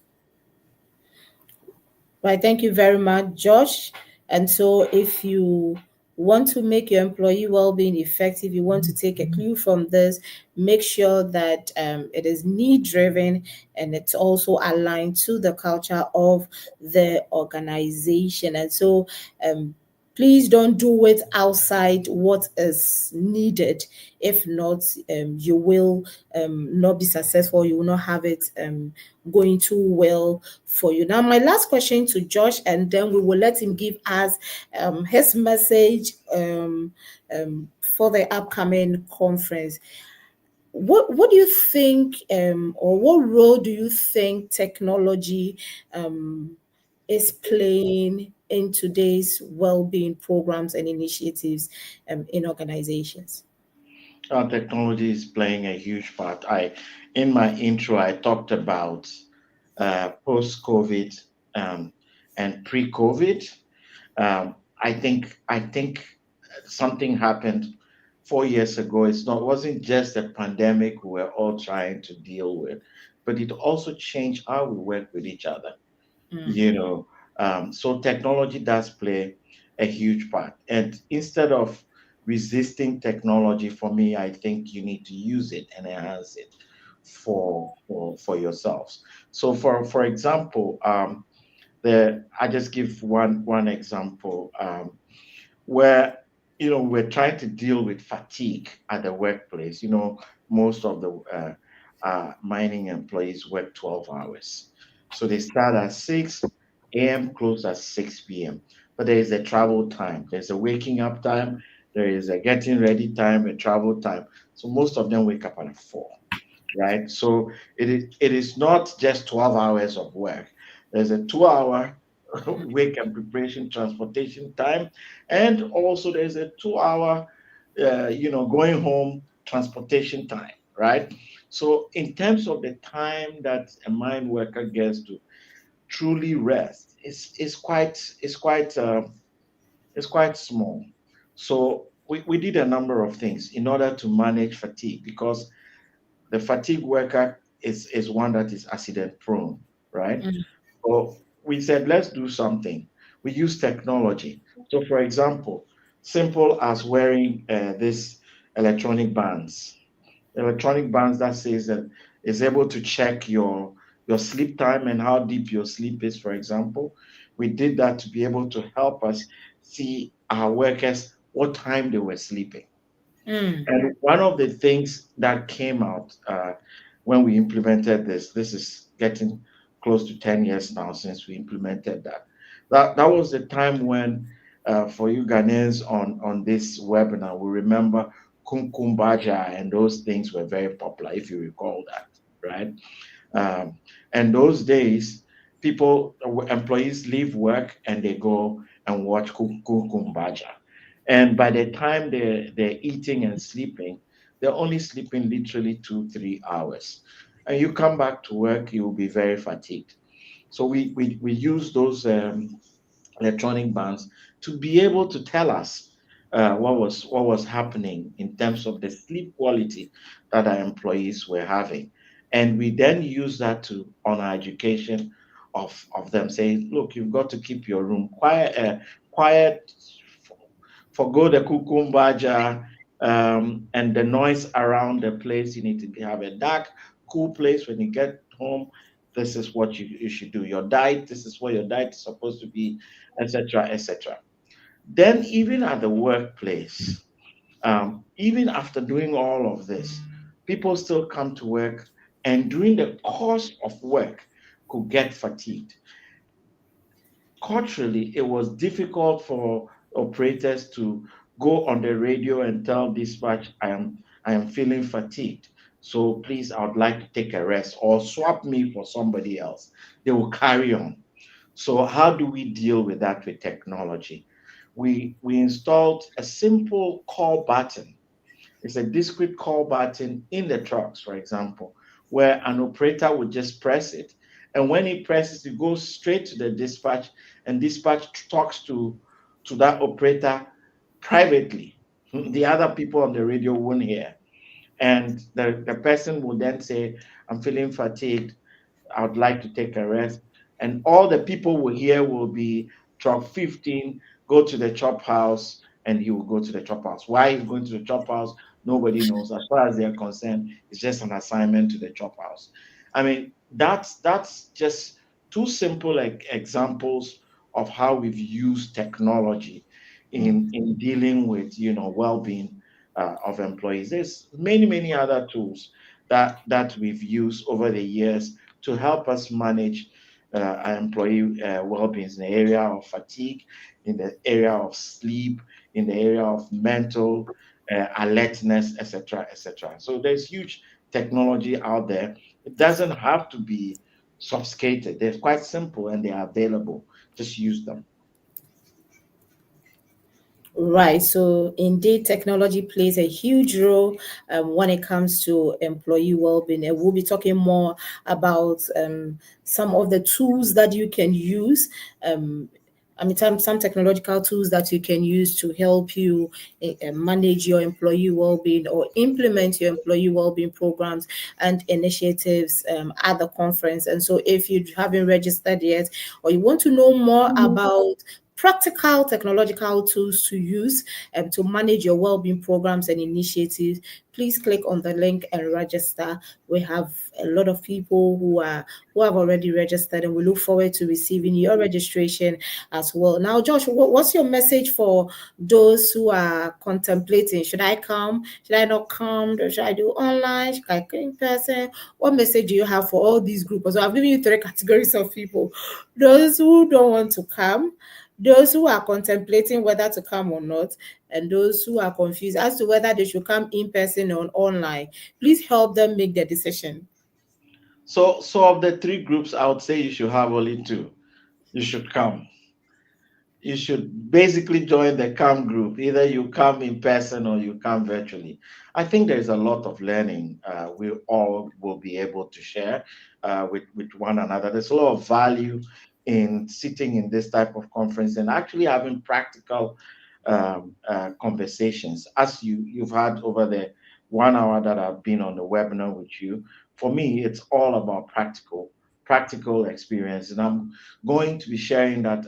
Right. Thank you very much, Josh. And so if you want to make your employee well-being effective, you want to take a clue from this, make sure that it is need-driven and it's also aligned to the culture of the organization. And so Please don't do it outside what is needed. If not, you will not be successful. You will not have it going too well for you. Now, my last question to Josh, and then we will let him give us his message for the upcoming conference. What do you think, or what role do you think technology is playing in today's well-being programs and initiatives in organizations? Technology is playing a huge part. In my intro, I talked about post-COVID and pre-COVID. I think something happened 4 years ago. It wasn't just a pandemic we were all trying to deal with, but it also changed how we work with each other. you know so technology does play a huge part, and instead of resisting technology, for me, I think you need to use it and enhance it for yourselves. So for example, the I just give one example, where we're trying to deal with fatigue at the workplace. Most of the mining employees work 12 hours, so they start at 6 a.m., close at 6 p.m. But there is a travel time, there's a waking up time, there is a getting ready time, a travel time. So most of them wake up at 4, right? So it is not just 12 hours of work. There's a 2 hour wake and preparation transportation time, and also there's a 2 hour going home transportation time, right? So in terms of the time that a mine worker gets to truly rest, it's quite small. So we did a number of things in order to manage fatigue, because the fatigue worker is one that is accident prone, right? So we said, let's do something. We use technology. So, for example, simple as wearing this electronic bands, that says that is able to check your sleep time and how deep your sleep is. For example, we did that to be able to help us see our workers what time they were sleeping. And one of the things that came out when we implemented this is getting close to 10 years now since we implemented that. That was the time when, for you Ghanaians on this webinar, we remember Kumkumbaja, and those things were very popular, if you recall that, right? And those days, employees leave work and they go and watch Kumkumbaja. And by the time they're eating and sleeping, they're only sleeping literally 2 3 hours. And you come back to work, you will be very fatigued. So we use those electronic bands to be able to tell us what was happening in terms of the sleep quality that our employees were having. And we then use that to on our education of them, saying, look, you've got to keep your room quiet, forgo the kukumbaja, and the noise around the place. You need to have a dark, cool place when you get home. This is what you should do. Your diet, this is what your diet is supposed to be, etc., etc. Then, even at the workplace, even after doing all of this, people still come to work, and during the course of work, could get fatigued. Culturally, it was difficult for operators to go on the radio and tell dispatch, I am feeling fatigued. So please, I would like to take a rest or swap me for somebody else. They will carry on. So how do we deal with that with technology? We installed a simple call button. It's a discrete call button in the trucks, for example, where an operator would just press it. And when he presses, it goes straight to the dispatch, and dispatch talks to that operator privately. The other people on the radio won't hear. And the person will then say, I'm feeling fatigued. I would like to take a rest. And all the people will hear will be truck 15, go to the chop house, and he will go to the chop house. Why he's going to the chop house, nobody knows. As far as they're concerned, it's just an assignment to the chop house. I mean, that's just two simple examples of how we've used technology in dealing with well-being of employees. There's many other tools that we've used over the years to help us manage our employee well-being in the area of fatigue, in the area of sleep, in the area of mental alertness, etc., etc. So there's huge technology out there. It doesn't have to be sophisticated. They're quite simple and they are available. Just use them. Right. So indeed, technology plays a huge role when it comes to employee well-being. And we'll be talking more about some of the tools that you can use. Some technological tools that you can use to help you manage your employee well-being or implement your employee well-being programs and initiatives at the conference. And so if you haven't registered yet or you want to know more about practical technological tools to use to manage your well-being programs and initiatives, please click on the link and register. We have a lot of people who have already registered, and we look forward to receiving your registration as well. Now, Josh, what's your message for those who are contemplating? Should I come? Should I not come? Or should I do online? Should I come in person? What message do you have for all these groups? So I've given you three categories of people: those who don't want to come, those who are contemplating whether to come or not, and those who are confused as to whether they should come in person or online. Please help them make their decision. So of the three groups, I would say you should have only two. You should come. You should basically join the CAM group. Either you come in person or you come virtually. I think there's a lot of learning we all will be able to share with one another. There's a lot of value in sitting in this type of conference and actually having practical conversations, as you've had over the 1 hour that I've been on the webinar with you. For me, it's all about practical experience, and I'm going to be sharing that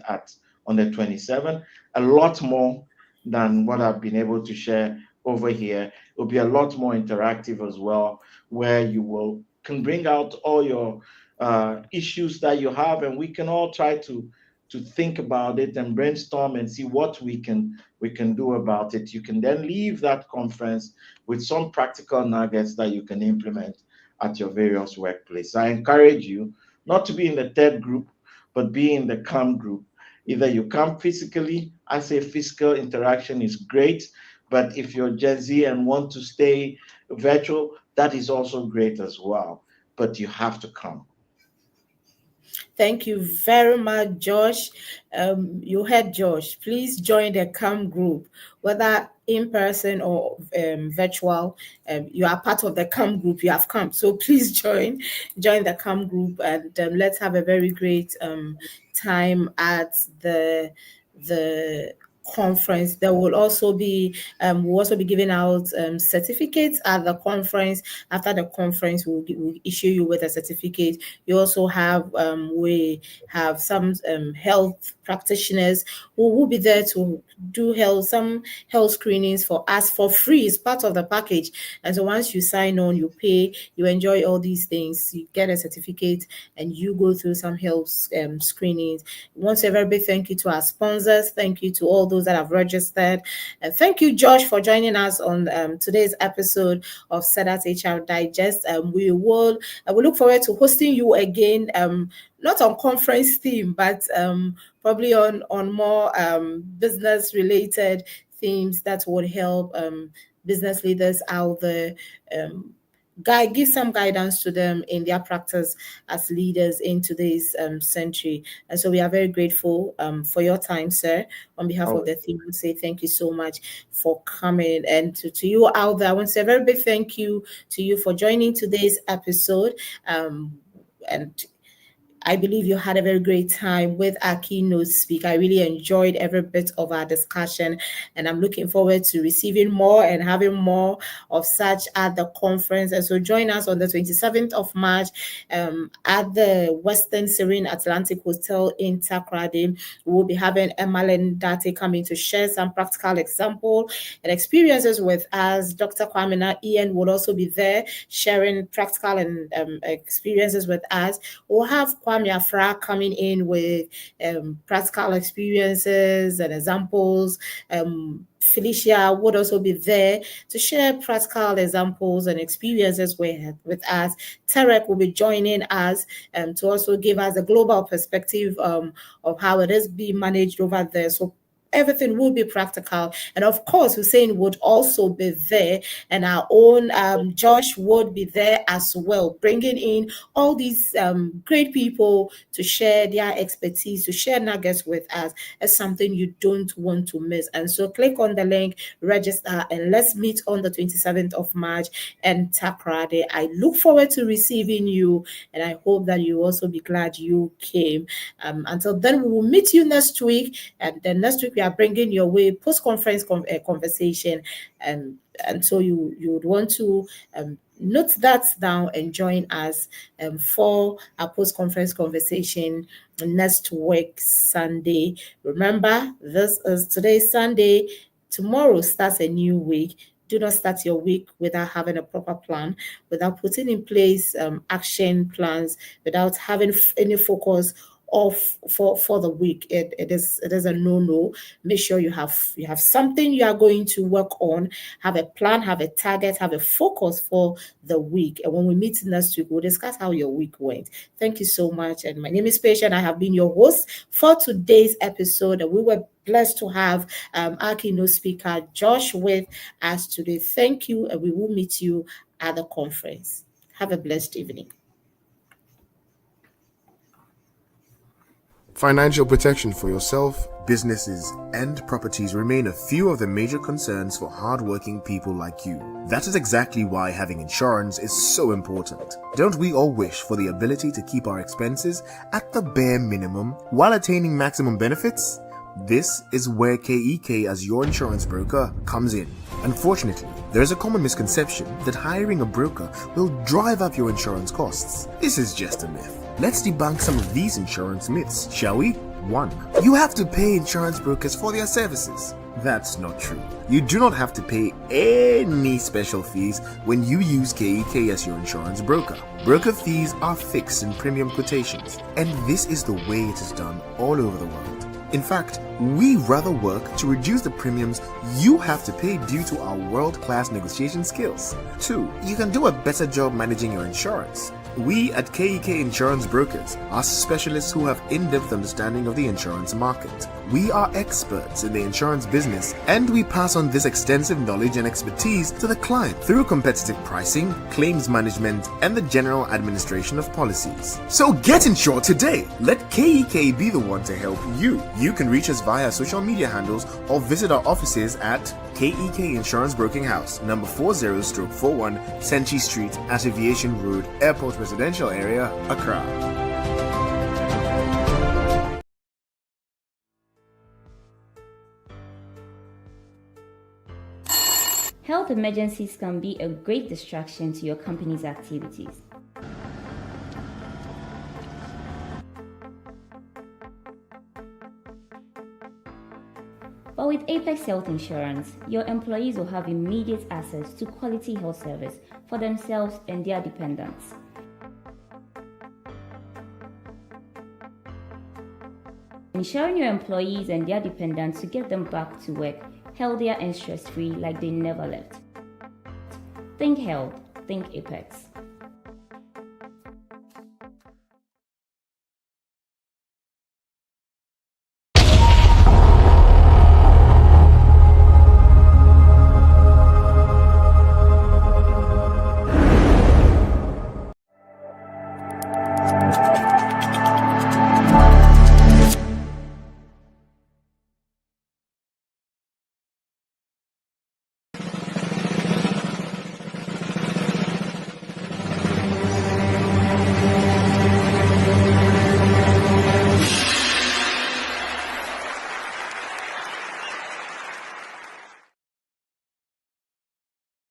on the 27th. A lot more than what I've been able to share over here. It'll be a lot more interactive as well, where you can bring out all your issues that you have, and we can all try to think about it and brainstorm and see what we can do about it. You can then leave that conference with some practical nuggets that you can implement at your various workplaces. I encourage you not to be in the third group, but be in the CAM group. Either you come physically, I say physical interaction is great, but if you're Gen Z and want to stay virtual, that is also great as well. But you have to come. Thank you very much, Josh. You heard Josh. Please join the CAM group, whether in person or virtual. You are part of the CAM group. You have come, so please join the CAM group, and let's have a very great time at the conference. There will also be we'll also be giving out certificates at the conference. After the conference, we'll issue you with a certificate. You also have we have some health practitioners who will be there to do some health screenings for us for free. It's part of the package. And so once you sign on, you pay, you enjoy all these things, you get a certificate, and you go through some health screenings. Once a very big thank you to our sponsors. Thank you to all those that have registered. Thank you, Josh, for joining us on today's episode of SEDAT HR Digest. We look forward to hosting you again, not on conference theme, but probably on more business related themes that would help business leaders out there. Give some guidance to them in their practice as leaders in today's century. And so we are very grateful for your time, sir. On behalf of the team, we say thank you so much for coming. And to you out there, I want to say a very big thank you to you for joining today's episode. And I believe you had a very great time with our keynote speaker. I really enjoyed every bit of our discussion, and I'm looking forward to receiving more and having more of such at the conference. And so join us on the 27th of March at the Western Serene Atlantic Hotel in Takoradi. We'll be having Emmalyn Date coming to share some practical example and experiences with us. Dr. Kwamina Ian will also be there sharing practical and experiences with us. We'll have Kwame Afra coming in with practical experiences and examples. Felicia would also be there to share practical examples and experiences with us. Tarek will be joining us to also give us a global perspective of how it is being managed over there. So everything will be practical. And of course, Hussein would also be there, and our own Josh would be there as well, bringing in all these great people to share their expertise, to share nuggets with us. As something you don't want to miss. And so click on the link, register, and let's meet on the 27th of March and Takoradi. I look forward to receiving you, and I hope that you also be glad you came. Until then, we will meet you next week, and then next week we are bringing your way post-conference conversation, and so you would want to note that down and join us for our post-conference conversation next week, Sunday. Remember, this is today's Sunday. Tomorrow starts a new week. Do not start your week without having a proper plan, without putting in place action plans, without having any focus for the week. It is a no. Make sure you have something you are going to work on, have a plan, have a target, have a focus for the week. And when we meet next week, we'll discuss how your week went. Thank you so much. And my name is Patient. I have been your host for today's episode, and we were blessed to have our keynote speaker Josh with us today. Thank you, and we will meet you at the conference. Have a blessed evening. Financial protection for yourself, businesses, and properties remain a few of the major concerns for hardworking people like you. That is exactly why having insurance is so important. Don't we all wish for the ability to keep our expenses at the bare minimum while attaining maximum benefits? This is where KEK as your insurance broker comes in. Unfortunately, there is a common misconception that hiring a broker will drive up your insurance costs. This is just a myth. Let's debunk some of these insurance myths, shall we? 1. You have to pay insurance brokers for their services. That's not true. You do not have to pay any special fees when you use KEK as your insurance broker. Broker fees are fixed in premium quotations, and this is the way it is done all over the world. In fact, we rather work to reduce the premiums you have to pay due to our world-class negotiation skills. 2. You can do a better job managing your insurance. We at KEK Insurance Brokers are specialists who have in-depth understanding of the insurance market. We are experts in the insurance business, and we pass on this extensive knowledge and expertise to the client through competitive pricing, claims management, and the general administration of policies. So get insured today. Let KEK be the one to help you. You can reach us via social media handles or visit our offices at KEK Insurance Broking House, number 40/41 Senchi Street at Aviation Road, Airport Residential Area, Accra. Health emergencies can be a great distraction to your company's activities. But with Apex Health Insurance, your employees will have immediate access to quality health service for themselves and their dependents. Ensuring your employees and their dependents to get them back to work healthier and stress-free like they never left. Think health, think Apex.